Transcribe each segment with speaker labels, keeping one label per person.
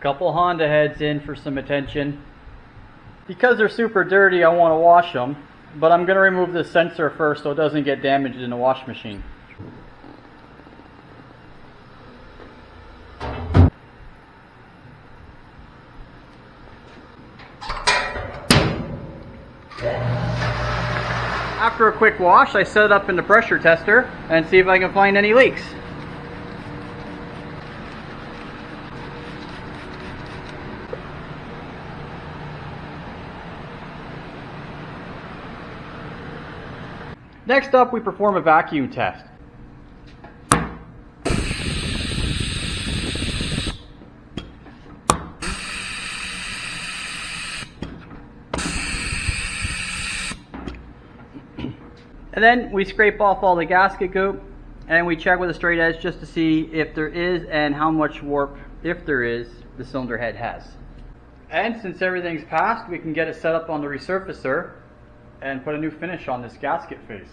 Speaker 1: Couple Honda heads in for some attention. Because they're super dirty, I want to wash them, but I'm going to remove the sensor first so it doesn't get damaged in the wash machine. After a quick wash, I set it up in the pressure tester and see if I can find any leaks. Next up, we perform a vacuum test. And then we scrape off all the gasket goop and we check with a straight edge just to see if there is and how much warp, if there is, the cylinder head has. And since everything's passed, we can get it set up on the resurfacer and put a new finish on this gasket face.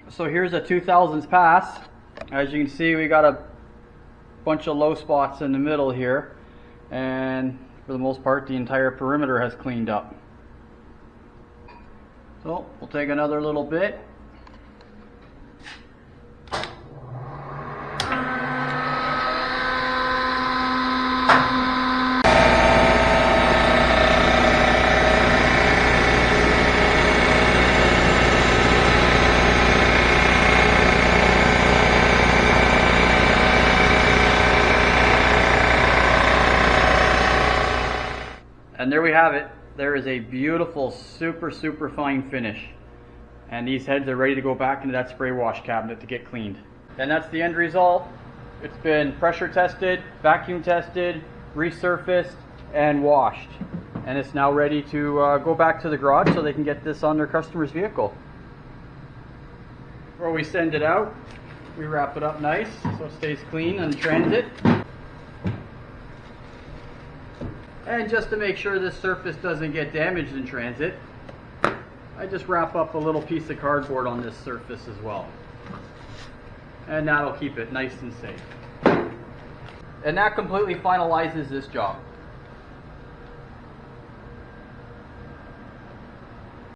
Speaker 1: So here's a 2000s pass. As you can see, we got a bunch of low spots in the middle here, and for the most part the entire perimeter has cleaned up. So we'll take another little bit. And there we have it. There is a beautiful, super fine finish. And these heads are ready to go back into that spray wash cabinet to get cleaned. And that's the end result. It's been pressure tested, vacuum tested, resurfaced, and washed. And it's now ready to go back to the garage so they can get this on their customer's vehicle. Before we send it out, we wrap it up nice so it stays clean in transit. And just to make sure this surface doesn't get damaged in transit, I just wrap up a little piece of cardboard on this surface as well. And that'll keep it nice and safe. And that completely finalizes this job.